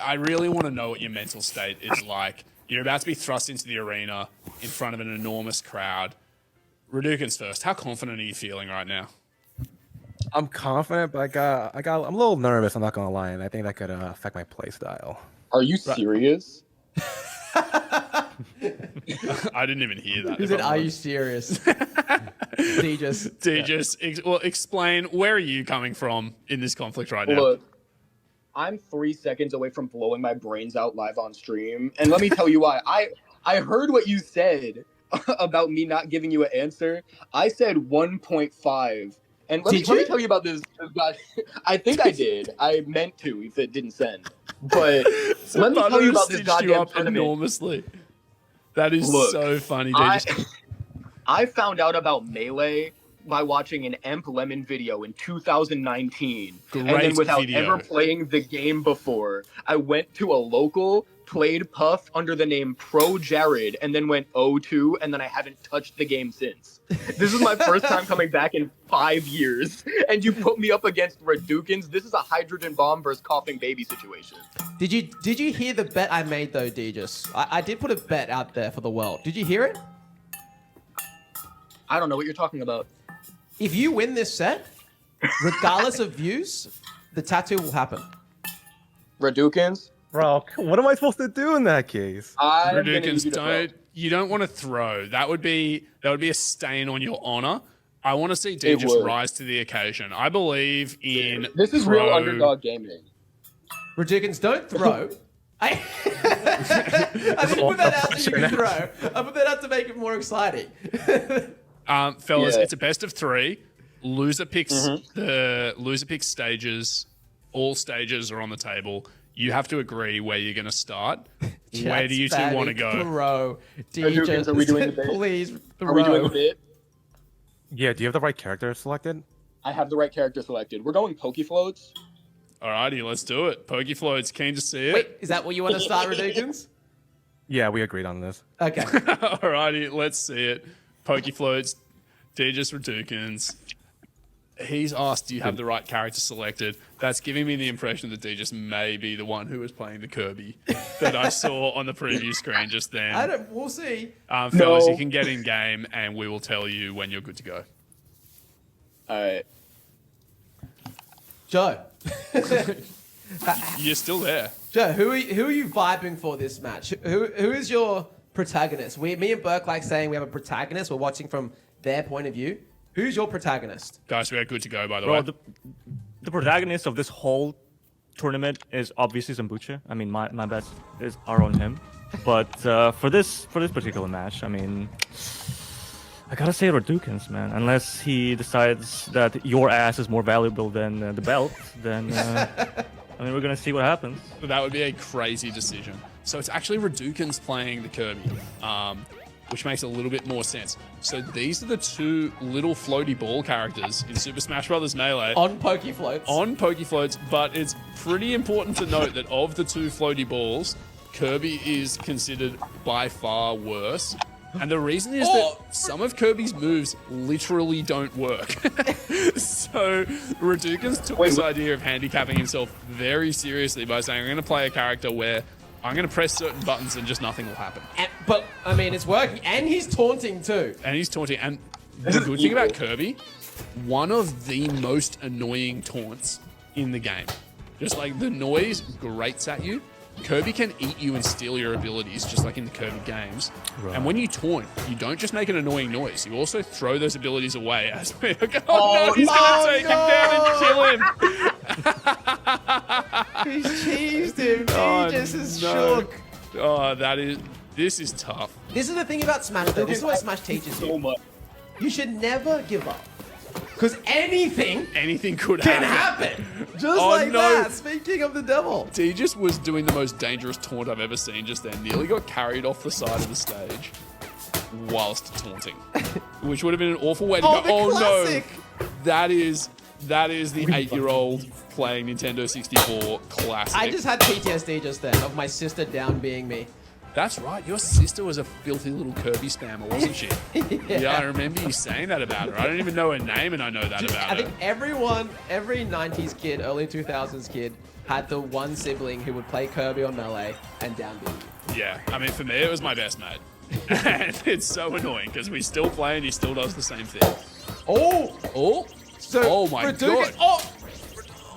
I really want to know what your mental state is like. You're about to be thrust into the arena in front of an enormous crowd. Radoukens first. How confident are you feeling right now? I'm confident, but I'm a little nervous. I'm not gonna lie, and I think that could affect my play style. Are you serious? I didn't even hear that. He said, "Are you serious?" Deejus, well, explain, where are you coming from in this conflict right now? Look, I'm 3 seconds away from blowing my brains out live on stream, and let me tell you why. I heard what you said about me not giving you an answer. I said 1.5. And let me tell you about this. I think I did. I meant to if it didn't send. But let me tell you about this goddamn tournament. Enormously. That is so funny, dude. I found out about Melee by watching an Emp Lemon video in 2019. And then without ever playing the game before, I went to a local, played Puff under the name Pro Jared, and then went 0-2, and then I haven't touched the game since. This is my first time coming back in 5 years, and you put me up against Radoukens. This is a hydrogen bomb versus coughing baby situation. Did you hear the bet I made though, Deejus? I did put a bet out there for the world. Did you hear it? I don't know what you're talking about. If you win this set, regardless of views, the tattoo will happen. Radoukens? Bro, what am I supposed to do in that case? Radoukens, you don't want to throw. That would be a stain on your honor. I want to see Deejus rise to the occasion. I believe in this is real underdog gaming. Radoukens, don't throw. I didn't put that out so you can throw. I put that out to make it more exciting. Fellas, it's a best of 3. Loser picks the loser picks stages. All stages are on the table. You have to agree where you're going to start. Where do you two want to go? Throw. Deejus, are we doing the bit? Please, throw. Are we doing the bit? Yeah, do you have the right character selected? I have the right character selected. We're going Pokefloats. Alrighty, let's do it. Pokefloats, keen to see it. Wait, is that what you want to start, Radoukens? Yeah, we agreed on this. Okay. Alrighty, let's see it. Pokefloats, Deejus, Radoukens. He's asked, do you have the right character selected? That's giving me the impression that Deejus may be the one who was playing the Kirby that I saw on the preview screen just then. We'll see. Fellas, you can get in game and we will tell you when you're good to go. Alright. Joe. You're still there. Joe, who are you vibing for this match? Who is your protagonist? Me and Burke like saying we have a protagonist. We're watching from their point of view. Who's your protagonist? Guys, we are good to go, by the way. The protagonist of this whole tournament is obviously Zambucha. I mean, my bets are on him. But for this particular match, I mean, I gotta say Radoukens, man. Unless he decides that your ass is more valuable than the belt, then I mean, we're gonna see what happens. That would be a crazy decision. So it's actually Radoukens playing the Kirby, which makes a little bit more sense. So these are the 2 little floaty ball characters in Super Smash Bros. Melee. On Pokefloats. On Pokefloats, but it's pretty important to note that of the 2 floaty balls, Kirby is considered by far worse. And the reason is that some of Kirby's moves literally don't work. So Radoukens took this idea of handicapping himself very seriously by saying, I'm going to play a character where I'm going to press certain buttons and just nothing will happen. But, I mean, it's working. And he's taunting too. And the good thing about Kirby, one of the most annoying taunts in the game. Just like the noise grates at you. Kirby can eat you and steal your abilities, just like in the Kirby games. Right. And when you taunt, you don't just make an annoying noise. You also throw those abilities away as we go, no, he's going to take him down and kill him. He's cheesed him. He just is shook. Oh, this is tough. This is the thing about Smash, though. This is what Smash teaches you. You should never give up. Because anything could happen. Just like that. Speaking of the devil. Deejus was doing the most dangerous taunt I've ever seen just then. Nearly got carried off the side of the stage whilst taunting. Which would have been an awful way to go. Oh, classic. No. That is the 8-year-old playing Nintendo 64 classic. I just had PTSD just then of my sister down being me. That's right. Your sister was a filthy little Kirby spammer, wasn't she? Yeah, I remember you saying that about her. I don't even know her name, and I know that about I her. think every 90s kid, early 2000s kid, had the one sibling who would play Kirby on Melee and down B. Yeah, I mean, for me, it was my best mate. And it's so annoying because we still play and he still does the same thing. Oh! Oh! So Oh my Radoukens- god!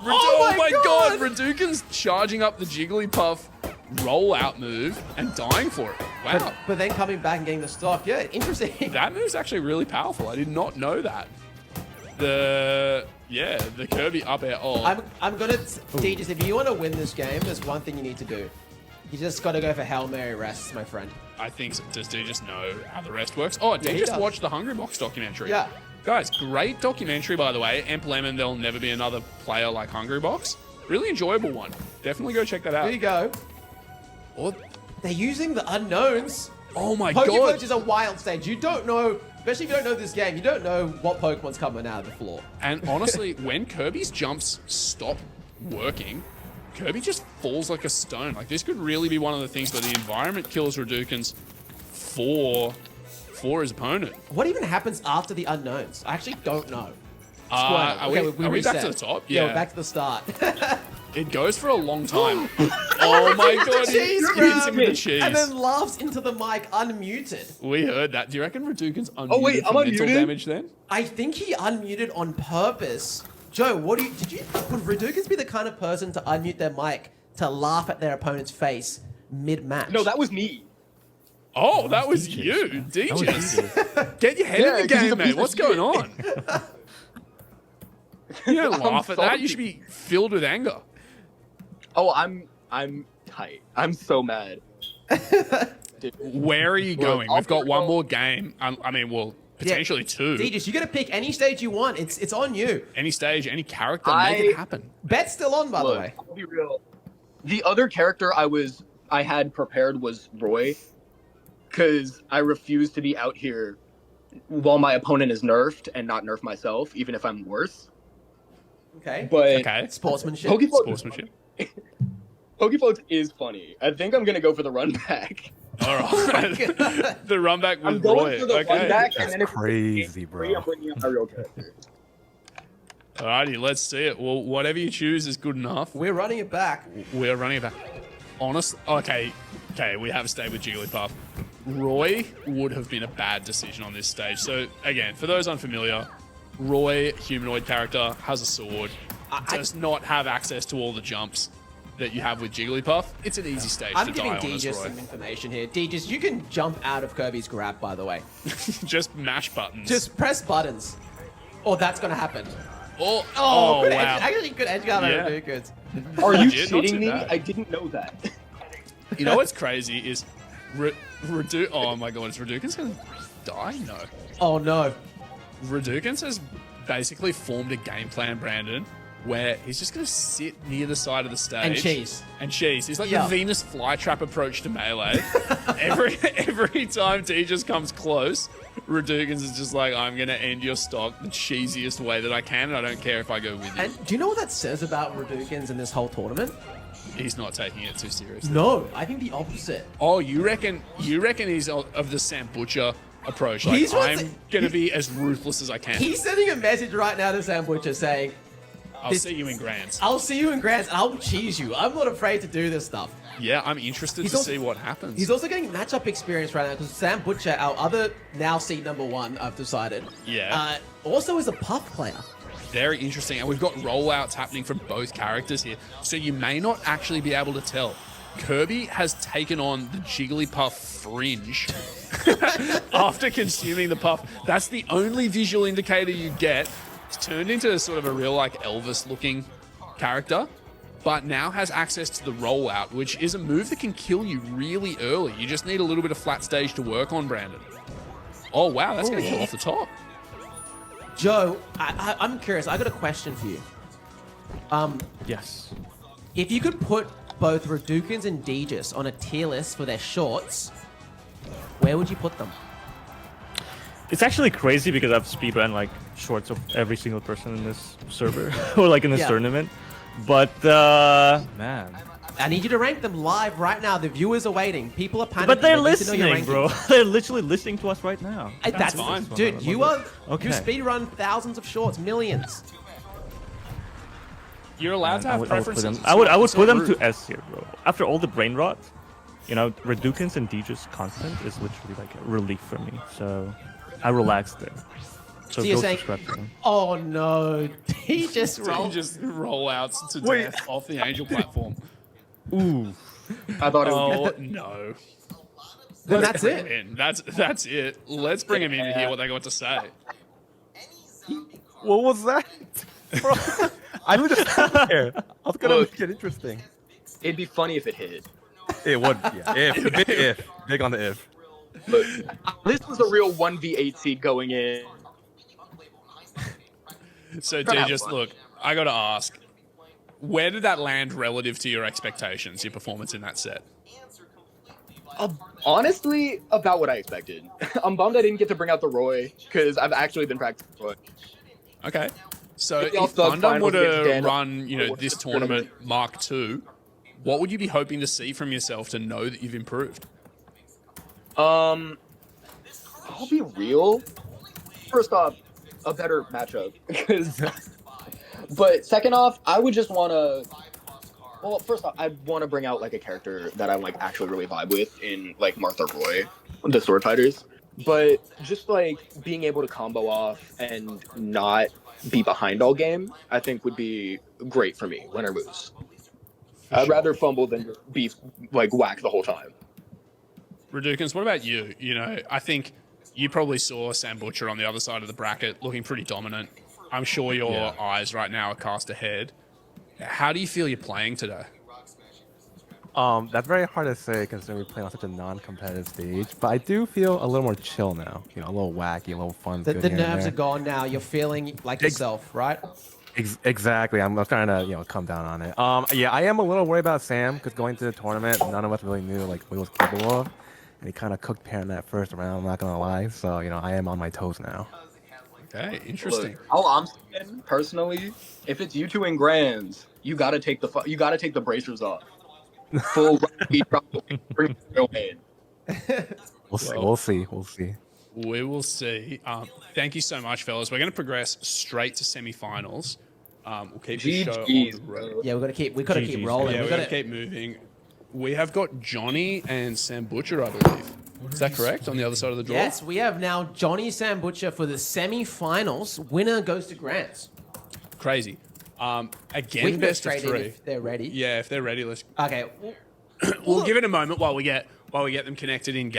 Oh my god! God! Radoukens charging up the Jigglypuff rollout move and dying for it. Wow. But then coming back and getting the stock. Yeah, interesting. That move's actually really powerful. I did not know that. The Kirby up air. Oh, I'm gonna Deejus, if you want to win this game, there's one thing you need to do. You just got to go for Hail Mary rests, my friend. I think so. Does Deejus know how the rest works? Oh, did he you just does. watch the Hungry Box documentary? Yeah. Guys, great documentary, by the way. Emp Lemon, there'll never be another player like Hungry Box. Really enjoyable one. Definitely go check that out. There you go. Oh, They're using the unknowns. oh my Pokemon god. is a wild stage. You don't know, especially if you don't know this game, you don't know what Pokemon's coming out of the floor. And honestly, when Kirby's jumps stop working, Kirby just falls like a stone. Like, this could really be one of the things where the environment kills Radoukens for his opponent. What even happens after the unknowns? I actually don't know. Are we back to reset. the top? Yeah, Yeah. we're back to the start. It goes for a long time. Oh my god, he Cheese hits grab. him with the cheese. And then laughs into the mic unmuted. We heard that. Do you reckon Radoukens unmuted Oh, wait, for I'm mental unmuted? damage then? I think he unmuted on purpose. Joe, would Radoukens be the kind of person to unmute their mic to laugh at their opponent's face mid-match? No, that was me. Oh, that was Deejus, you, man. Deejus. Get your head Yeah, in the 'cause he's game, a mate. piece What's of going shit. on? You don't laugh at that. You salty. should be filled with anger. Oh, I'm tight. I'm so mad. Where are you Look, going? I'll We've got figure one out- more game. I mean, well, potentially two. Deejus, you got to pick any stage you want. It's on you. Any stage, any character, make it happen. Bet's still on, by the Look, way. I'll be real. The other character I had prepared was Roy, because I refuse to be out here while my opponent is nerfed and not nerf myself, even if I'm worse. Okay. But Okay. Sportsmanship. Pokefloat, Sportsmanship. Pokefloat is funny. I think I'm gonna go for the run back. All right. The run back I'm with going Roy. for the Okay. run back, That's and then if crazy, it's free, bro. I'm bringing out my real character. Alrighty, let's see it. Well, whatever you choose is good enough. We're running it back. We're running it back. Honest. Okay, we have stayed with Jigglypuff. Roy would have been a bad decision on this stage. So again, for those unfamiliar, Roy, humanoid character, has a sword. Does not have access to all the jumps that you have with Jigglypuff. It's an easy stage I'm to giving die on as Deejus Roy. some information here. Deejus, you can jump out of Kirby's grab, by the way. Just mash buttons. Just press buttons. Or that's going to happen. oh good wow. edge, actually good edge guard Yeah. on Radoukens. Are you Legit, not too shitting me? bad. I didn't know that. You know what's crazy is oh my god, is Radoukens gonna die? No. Oh no. Radoukens has basically formed a game plan, Brandon, where he's just gonna sit near the side of the stage And cheese. And cheese. He's like Yeah. the Venus flytrap approach to melee. every time Deejus comes close, Radoukens is just like, I'm gonna end your stock the cheesiest way that I can, and I don't care if I go with you. And do you know what that says about Radoukens in this whole tournament? He's not taking it too seriously. No, I think the opposite. Oh, you reckon he's of the Sam Butcher approach? Like, He's what's- I'm gonna be as ruthless as I can. He's sending a message right now to Sam Butcher saying, I'll see you in Grands. I'll see you in Grants and I'll cheese you. I'm not afraid to do this stuff. Yeah, I'm interested He's to also- see what happens. He's also getting matchup experience right now because Sam Butcher, our other now seed number one, I've decided, also is a Puff player. Very interesting. And we've got rollouts happening from both characters here. So you may not actually be able to tell. Kirby has taken on the Jigglypuff fringe after consuming the puff. That's the only visual indicator you get. It's turned into sort of a real like Elvis looking character, but now has access to the rollout, which is a move that can kill you really early. You just need a little bit of flat stage to work on, Brandon. Oh wow, that's going to kill off the top. Joe, I'm curious. I got a question for you. Yes. If you could put both Radoukens and Deejus on a tier list for their shorts, where would you put them? It's actually crazy because I've speedrun like shorts of every single person in this server or like in this Yeah. tournament. But man, I need you to rank them live right now. The viewers are waiting. People are panicking. But they're They need to know your listening, bro. rankings. They're literally listening to us right now. That's fine. Dude, you Okay. speedrun thousands of shorts, millions. You're allowed to have preferences. I would It's put not them rude. to S here, bro. After all the brain rot, you know, Radoukens and Deejus constant is literally like a relief for me. So I relaxed there. So you're go saying, subscribe to them. oh no, he just So rolled. you just roll out to Wait. death off the Angel platform. Ooh. I thought it would Oh no. Then that's Bring him it. in. That's it. Let's bring him in to hear what they got to say. What was that? Bro, I was just there. I was gonna Look. make it interesting. it'd be funny if it hit. It would, yeah. If. Big on the if. But this was a real 1v8 seed going in. So, Try to have Deejus, fun. look, I got to ask, where did that land relative to your expectations, your performance in that set? Honestly, about what I expected. I'm bummed I didn't get to bring out the Roy, because I've actually been practicing Roy. Okay. So, If if y'all thug Bundun finals would against have Dan- run, you know, what this it's gonna tournament Mark II, what would you be hoping to see from yourself to know that you've improved? I'll be real. First off, a better matchup. 'Cause- but second off, I would just want to. Well, first off, I want to bring out like a character that I like actually really vibe with in like Martha Roy, the sword fighters. But just like being able to combo off and not be behind all game, I think would be great for me, win or lose. I'd rather fumble than just be like whack the whole time. Radoukens, what about you? You know, I think you probably saw Sam Butcher on the other side of the bracket looking pretty dominant. I'm sure your eyes right now are cast ahead. How do you feel you're playing today? That's very hard to say considering we're playing on such a non-competitive stage. But I do feel a little more chill now. You know, a little wacky, a little fun. The nerves are gone now. You're feeling like yourself, right? Exactly. I'm trying to come down on it. Yeah, I am a little worried about Sam because going to the tournament, none of us really knew like what he was capable of, and he kind of cooked Pear in that first round. I'm not gonna lie. So I am on my toes now. Okay, interesting. Look, all I'm saying personally, if it's you two in grands, you gotta take the bracers off. Full bring it in. We'll see. We will see. Thank you so much, fellas. We're going to progress straight to semifinals. We'll keep the show on GG's, the road. bro. Yeah, we gotta keep rolling. Yeah, we we're going gotta to keep moving. We have got Johnny and Sam Butcher, I believe. Is that correct? On the other side of the draw? Yes, we have now Johnny Sam Butcher for the semi-finals. Winner goes to Grants. Crazy. We Again, can go best of straight in three. if they're ready. Yeah, if they're ready, let's. Okay. We'll give it a moment while we get them connected in.